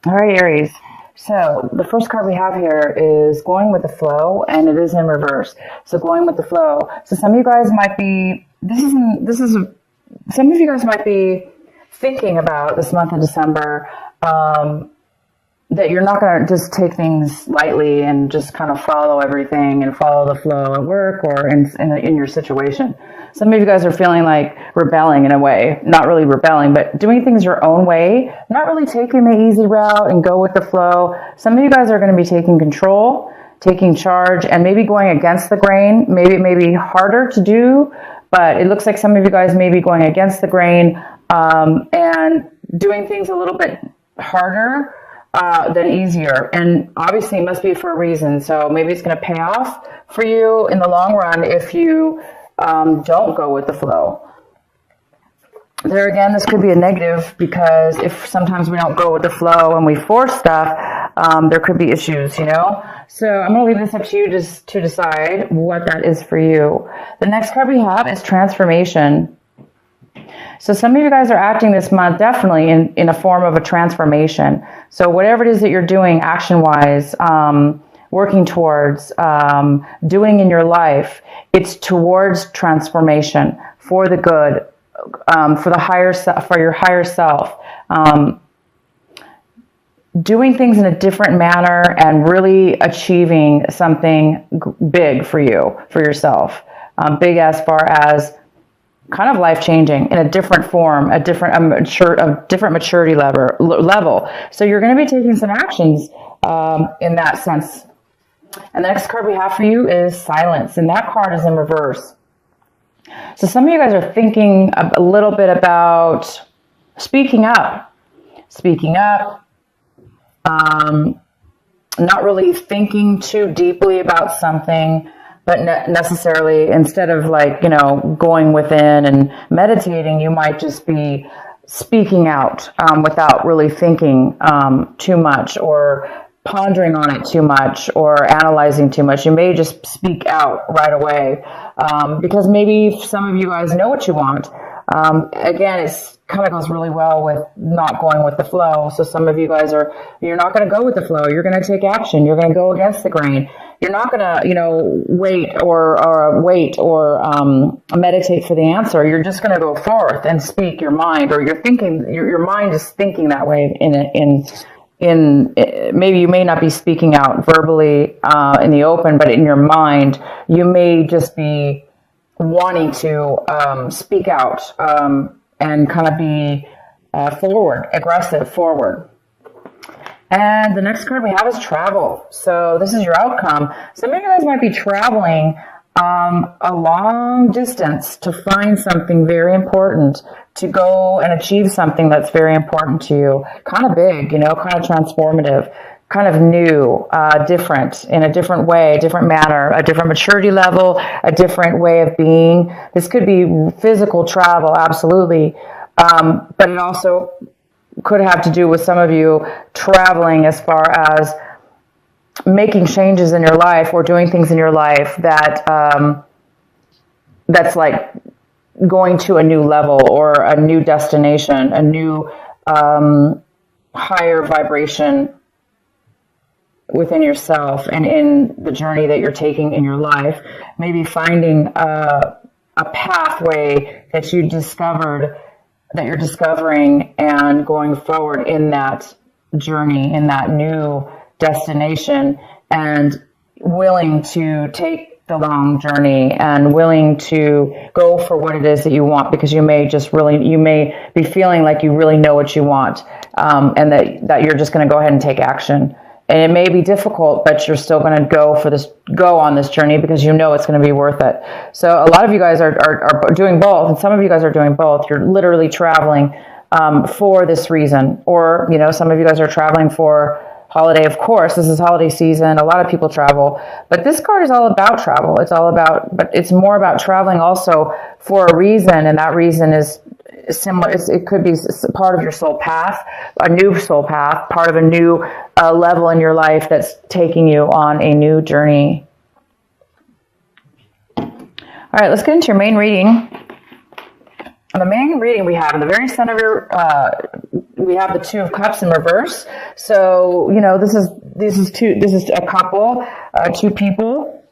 All right, Aries. So the first card we have here is going with the flow, and it is in reverse. So going with the flow. So some of you guys might be, some of you guys might be thinking about this month of December, that you're not going to just take things lightly and just kind of follow everything and follow the flow at work or in your situation. Some of you guys are feeling like rebelling in a way, not really rebelling, but doing things your own way, not really taking the easy route and go with the flow. Some of you guys are going to be taking control, taking charge, and maybe going against the grain. Maybe it may be harder to do, but it looks like some of you guys may be going against the grain and doing things a little bit harder than easier. And obviously it must be for a reason. So maybe it's going to pay off for you in the long run if you don't go with the flow. There again, this could be a negative because if sometimes we don't go with the flow and we force stuff, there could be issues, you know? So I'm going to leave this up to you just to decide what that is for you. The next card we have is transformation. So some of you guys are acting this month definitely in a form of a transformation. So whatever it is that you're doing action-wise, working towards, doing in your life, it's towards transformation for the good, for the higher for your higher self. Doing things in a different manner and really achieving something big for you, for yourself. Big as far as kind of life-changing in a different form, a different maturity level. So you're going to be taking some actions in that sense. And the next card we have for you is silence, and that card is in reverse. So some of you guys are thinking a little bit about speaking up, not really thinking too deeply about something, but necessarily instead of going within and meditating, you might just be speaking out without really thinking too much or pondering on it too much or analyzing too much. You may just speak out right away because maybe some of you guys know what you want. Again, it's kind of goes really well with not going with the flow. So some of you guys you're not going to go with the flow. You're going to take action. You're going to go against the grain. You're not going to, wait or meditate for the answer. You're just going to go forth and speak your mind, or you're thinking, your mind is thinking that way maybe you may not be speaking out verbally in the open, but in your mind, you may just be wanting to speak out and kind of be aggressive forward. And the next card we have is travel. So this is your outcome. Some of you guys might be traveling a long distance to find something very important, to go and achieve something that's very important to you. Kind of big, kind of transformative, kind of new, different, in a different way, different manner, a different maturity level, a different way of being. This could be physical travel, absolutely. But it also could have to do with some of you traveling as far as making changes in your life or doing things in your life that's like going to a new level or a new destination, a new higher vibration within yourself and in the journey that you're taking in your life. Maybe finding a pathway that you're discovering and going forward in that journey, in that new destination, and willing to take the long journey and willing to go for what it is that you want, because you may be feeling like you really know what you want, and that you're just going to go ahead and take action. And it may be difficult, but you're still going to go on this journey because you know it's going to be worth it. So a lot of you guys are doing both, and some of you guys are doing both. You're literally traveling for this reason, or some of you guys are traveling for holiday. Of course, this is holiday season. A lot of people travel, but this card is all about travel. But it's more about traveling also for a reason, and that reason is similar. It could be part of your soul path, a new soul path, part of a new level in your life that's taking you on a new journey. All right, let's get into your main reading. the main reading we have in the very center of your, we have the Two of Cups in reverse. So, you know, this is a couple, two people,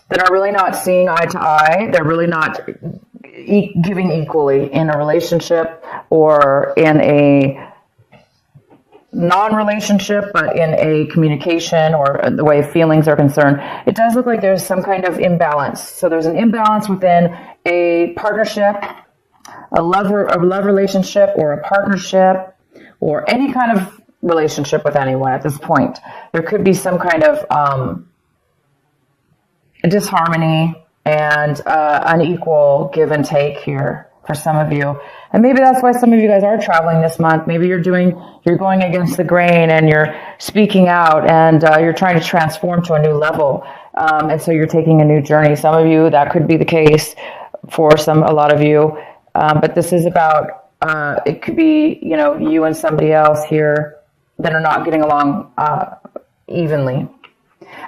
that are really not seeing eye to eye. They're really not giving equally in a relationship or in a non-relationship, but in a communication or the way feelings are concerned. It does look like there's some kind of imbalance. So there's an imbalance within a partnership, a love relationship, or a partnership, or any kind of relationship with anyone at this point. There could be some kind of disharmony and unequal give and take here for some of you. And maybe that's why some of you guys are traveling this month. Maybe you're going against the grain and you're speaking out and you're trying to transform to a new level. And so you're taking a new journey. Some of you, that could be the case for a lot of you. But this is about, it could be, you know, you and somebody else here that are not getting along evenly.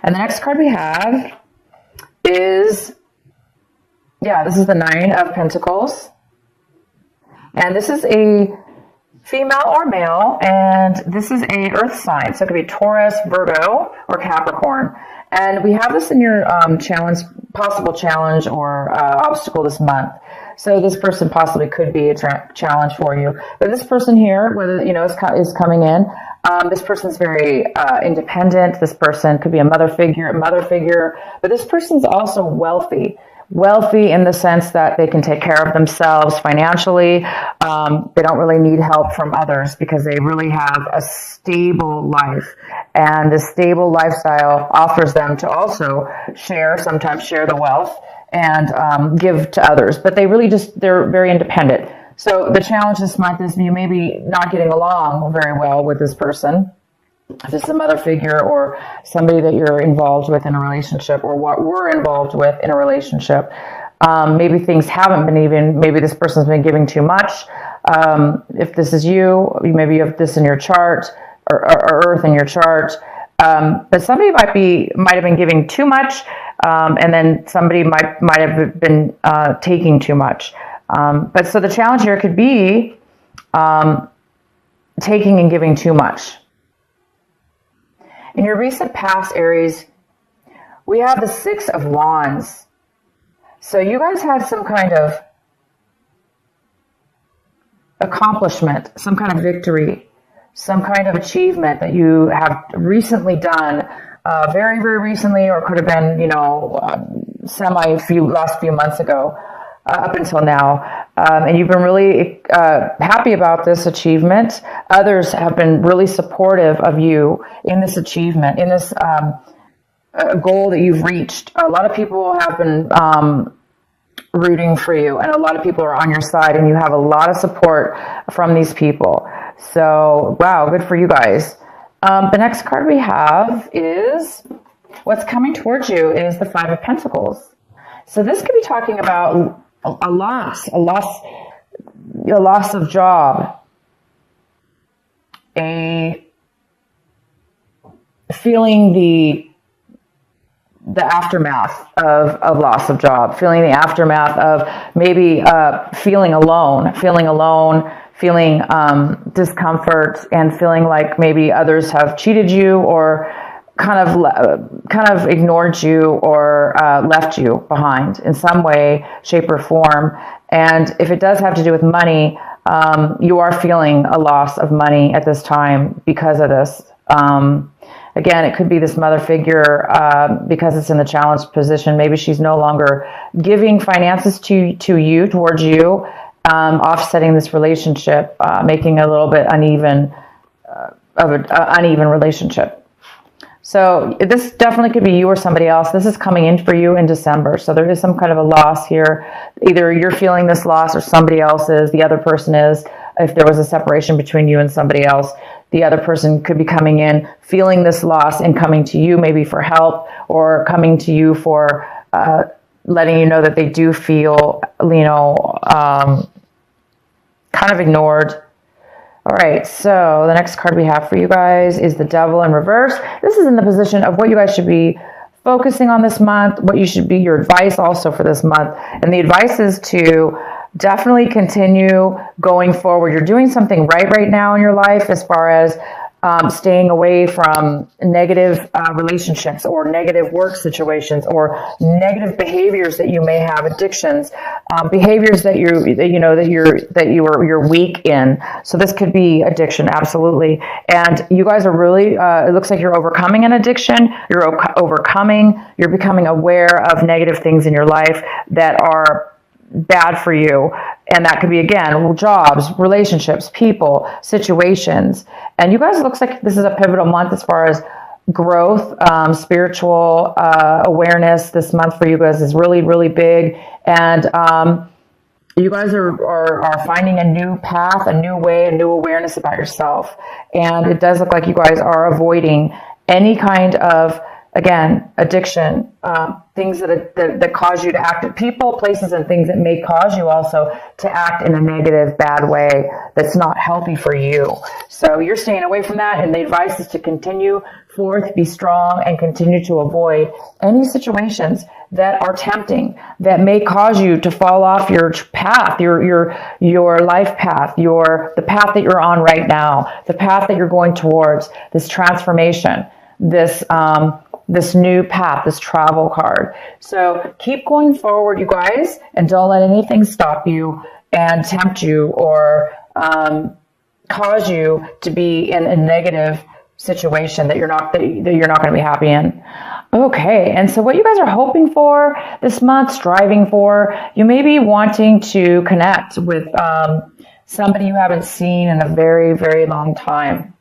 And the next card we have is, this is the Nine of Pentacles. And this is a female or male, and this is a earth sign. So it could be Taurus, Virgo, or Capricorn. And we have this in your possible challenge or obstacle this month. So this person possibly could be a challenge for you. But this person here, whether, you know, is coming in, this person's very independent. This person could be a mother figure, but this person's also wealthy in the sense that they can take care of themselves financially. They don't really need help from others because they really have a stable life, and the stable lifestyle offers them to also sometimes share the wealth and give to others, but they're very independent. So the challenge this month is you may be not getting along very well with this person. If this is a mother figure or somebody that you're involved with in a relationship, or what we're involved with in a relationship, maybe things haven't been even, maybe this person's been giving too much. If this is you, maybe you have this in your chart or earth in your chart. But somebody might have been giving too much, and then somebody might have been taking too much. But so the challenge here could be taking and giving too much. In your recent past, Aries, we have the Six of Wands. So you guys had some kind of accomplishment, some kind of victory, some kind of achievement that you have recently done, very, very recently, or could have been, you know, last few months ago, up until now. And you've been really happy about this achievement. Others have been really supportive of you in this achievement, in this goal that you've reached. A lot of people have been rooting for you, and a lot of people are on your side, and you have a lot of support from these people. So, wow, good for you guys. The next card we have is, what's coming towards you is the Five of Pentacles. So this could be talking about a loss of job, feeling the aftermath of loss of job, feeling the aftermath of maybe feeling alone, feeling discomfort, and feeling like maybe others have cheated you or kind of ignored you or left you behind in some way, shape, or form. And if it does have to do with money, you are feeling a loss of money at this time because of this. Again, it could be this mother figure because it's in the challenged position. Maybe she's no longer giving finances towards you, offsetting this relationship, making a little bit uneven of an uneven relationship. So this definitely could be you or somebody else. This is coming in for you in December. So there is some kind of a loss here. Either you're feeling this loss or somebody else is, the other person is. If there was a separation between you and somebody else, the other person could be coming in, feeling this loss and coming to you maybe for help, or coming to you for letting you know that they do feel, kind of ignored. All right, so the next card we have for you guys is the Devil in reverse. This is in the position of what you guys should be focusing on this month, what you should be, your advice also for this month. And the advice is to definitely continue going forward. You're doing something right now in your life as far as staying away from negative relationships or negative work situations or negative behaviors that you may have, addictions, behaviors that you're weak in. So this could be addiction, absolutely. And you guys are really, it looks like you're overcoming an addiction. You're becoming aware of negative things in your life that are bad for you. And that could be, again, jobs, relationships, people, situations. And you guys, it looks like this is a pivotal month as far as growth, spiritual awareness. This month for you guys is really, really big. And you guys are finding a new path, a new way, a new awareness about yourself. And it does look like you guys are avoiding any kind of, again, addiction, things that cause you to act, people, places, and things that may cause you also to act in a negative, bad way that's not healthy for you. So you're staying away from that, and the advice is to continue forth, be strong, and continue to avoid any situations that are tempting, that may cause you to fall off your path, your life path, the path that you're on right now, the path that you're going towards, this transformation, this new path, this travel card. So keep going forward, you guys, and don't let anything stop you and tempt you or cause you to be in a negative situation that you're not going to be happy in. Okay, and so what you guys are hoping for this month, striving for, you may be wanting to connect with somebody you haven't seen in a very, very long time.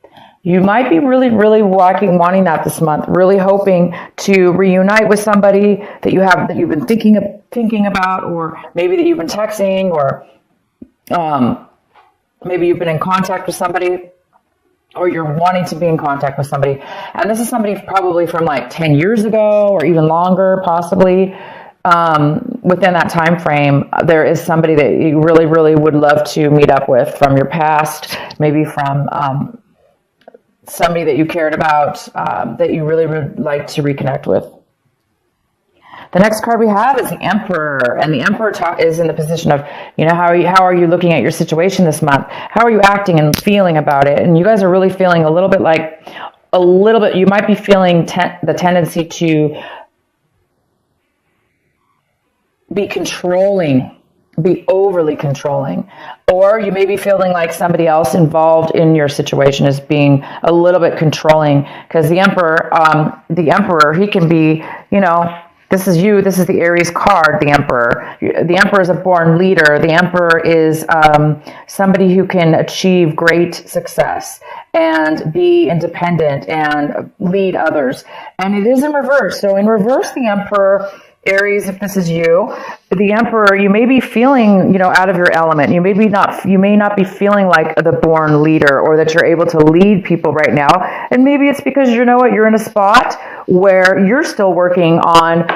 You might be really, really wanting that this month, really hoping to reunite with somebody that you've been thinking about, or maybe that you've been texting, or maybe you've been in contact with somebody, or you're wanting to be in contact with somebody. And this is somebody probably from like 10 years ago, or even longer, possibly. Within that time frame, there is somebody that you really, really would love to meet up with from your past, maybe from somebody that you cared about, that you really would like to reconnect with. The next card we have is the Emperor, and the Emperor is in the position of, how are you looking at your situation this month? How are you acting and feeling about it? And you guys are really feeling you might be feeling the tendency to be controlling, be overly controlling, or you may be feeling like somebody else involved in your situation is being a little bit controlling, because the Emperor, he can be, this is you, this is the Aries card, the Emperor. The Emperor is a born leader. The Emperor is somebody who can achieve great success and be independent and lead others. And it is in reverse. So in reverse, the Emperor, Aries, if this is you, the Emperor, you may be feeling, out of your element. You may not be feeling like the born leader, or that you're able to lead people right now. And maybe it's because you're in a spot where you're still working on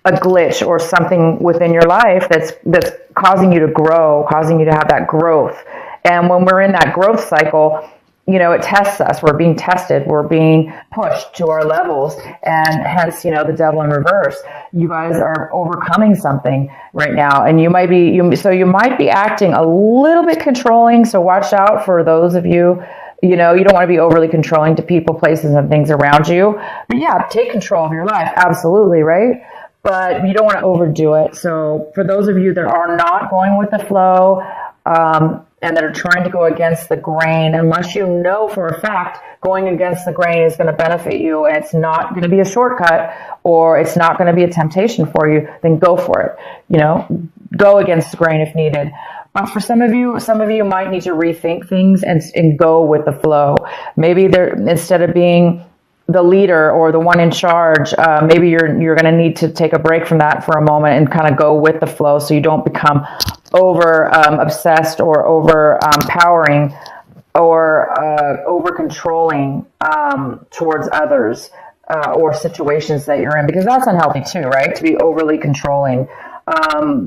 a glitch or something within your life that's causing you to grow, causing you to have that growth. And when we're in that growth cycle, it tests us. We're being tested. We're being pushed to our levels, and hence, the devil in reverse. You guys are overcoming something right now, and you might be acting a little bit controlling. So watch out for those of you. You don't want to be overly controlling to people, places, and things around you. But yeah, take control of your life. Absolutely, right? But you don't want to overdo it. So for those of you that are not going with the flow, and that are trying to go against the grain, unless you know for a fact going against the grain is going to benefit you, and it's not going to be a shortcut, or it's not going to be a temptation for you, then go for it. Go against the grain if needed. But for some of you might need to rethink things and go with the flow. Maybe instead of being the leader or the one in charge, maybe you're going to need to take a break from that for a moment and kind of go with the flow, so you don't become over obsessed or over powering or over controlling towards others or situations that you're in, because that's unhealthy too, right? To be overly controlling.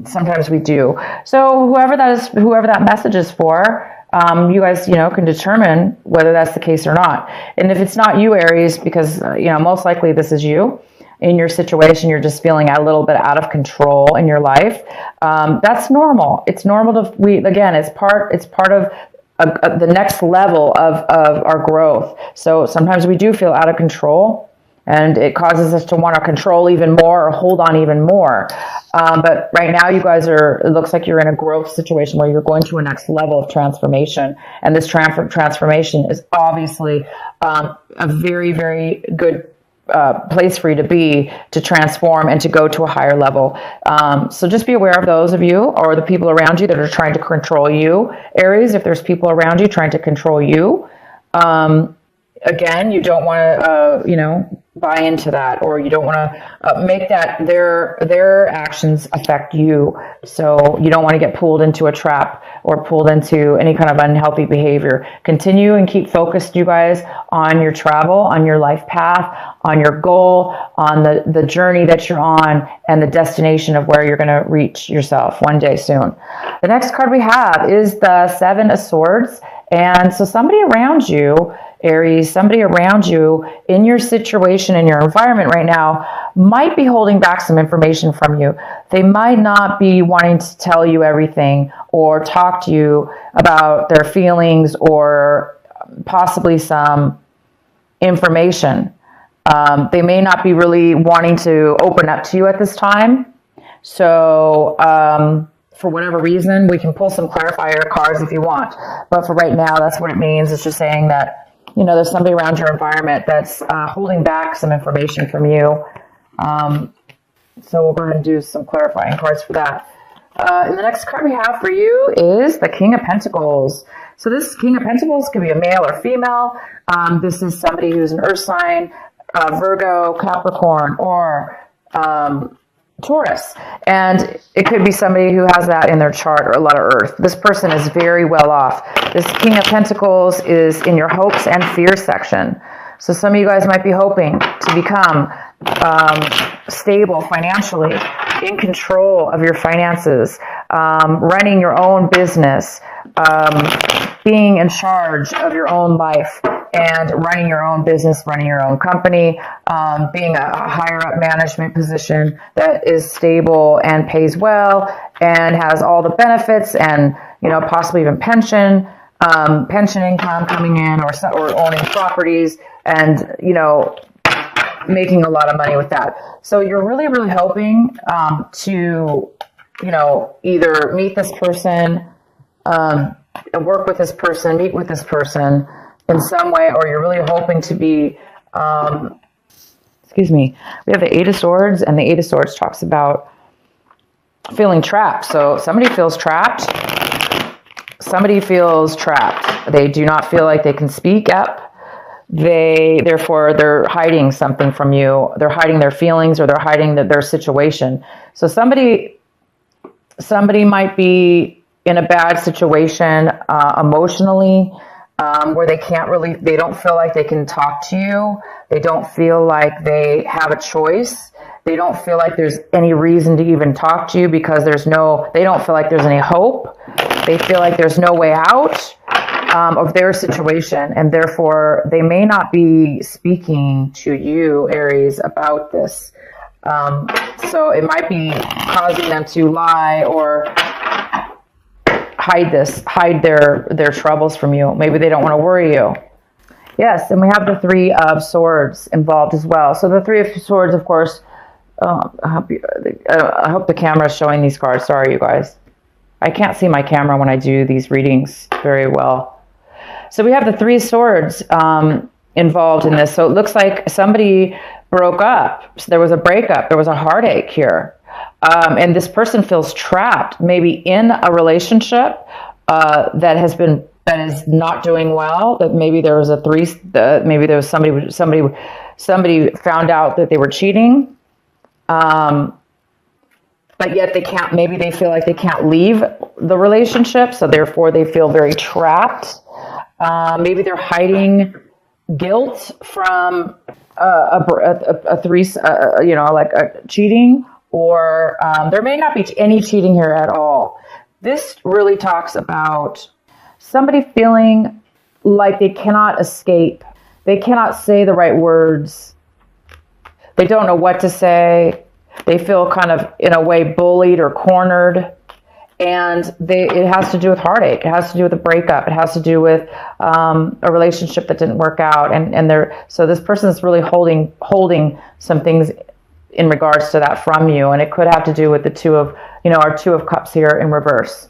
Sometimes we do. So whoever that message is for, you guys, can determine whether that's the case or not. And if it's not you, Aries, because, most likely this is you, in your situation, you're just feeling a little bit out of control in your life. That's normal. It's normal again, it's part of the next level of our growth. So sometimes we do feel out of control, and it causes us to want to control even more or hold on even more. But right now you guys it looks like you're in a growth situation where you're going to a next level of transformation. And this transformation is obviously a very, very good place for you to be, to transform and to go to a higher level. So just be aware of those of you or the people around you that are trying to control you. Aries, if there's people around you trying to control you, again, you don't want to, buy into that, or you don't want to make that their actions affect you. So you don't want to get pulled into a trap or pulled into any kind of unhealthy behavior. Continue and keep focused, you guys, on your travel, on your life path, on your goal, on the journey that you're on, and the destination of where you're going to reach yourself one day soon. The next card we have is the Seven of Swords. And so somebody around you, Aries, somebody around you in your situation, in your environment right now, might be holding back some information from you. They might not be wanting to tell you everything or talk to you about their feelings or possibly some information. They may not be really wanting to open up to you at this time. So, for whatever reason, we can pull some clarifier cards if you want. But for right now, that's what it means. It's just saying that, there's somebody around your environment that's holding back some information from you. So we'll go ahead and do some clarifying cards for that. And the next card we have for you is the King of Pentacles. So this King of Pentacles could be a male or female. This is somebody who's an earth sign, Virgo, Capricorn, or Taurus. And it could be somebody who has that in their chart, or a lot of earth. This person is very well off. This King of Pentacles is in your hopes and fears section. So some of you guys might be hoping to become stable financially, in control of your finances, running your own business, being in charge of your own life, and running your own business, running your own company, being a higher up management position that is stable and pays well and has all the benefits and, possibly even pension income coming in, or owning properties and, making a lot of money with that. So you're really, really hoping to, either meet this person, work with this person, meet with this person in some way, or you're really hoping to be, we have the Eight of Swords, and the Eight of Swords talks about feeling trapped. So somebody feels trapped. They do not feel like they can speak up. Therefore, they're hiding something from you. They're hiding their feelings, or they're hiding their situation. So somebody might be in a bad situation emotionally, where they don't feel like they can talk to you. They don't feel like they have a choice. They don't feel like there's any reason to even talk to you because they don't feel like there's any hope. They feel like there's no way out of their situation, and therefore they may not be speaking to you, Aries, about this. So it might be causing them to lie or hide their troubles from you. Maybe they don't want to worry you. Yes, and we have the Three of Swords involved as well. So the Three of Swords, of course, I hope the camera is showing these cards. Sorry, you guys. I can't see my camera when I do these readings very well. So we have the Three of Swords involved in this. So it looks like somebody broke up. So there was a breakup. There was a heartache here. And this person feels trapped, maybe in a relationship that is not doing well. That maybe there was maybe there was somebody found out that they were cheating, but yet maybe they feel like they can't leave the relationship, so therefore they feel very trapped. Maybe they're hiding guilt from cheating. Or there may not be any cheating here at all. This really talks about somebody feeling like they cannot escape. They cannot say the right words. They don't know what to say. They feel kind of, in a way, bullied or cornered. And it has to do with heartache. It has to do with a breakup. It has to do with a relationship that didn't work out. So this person is really holding some things in regards to that from you. And it could have to do with the our Two of Cups here in reverse.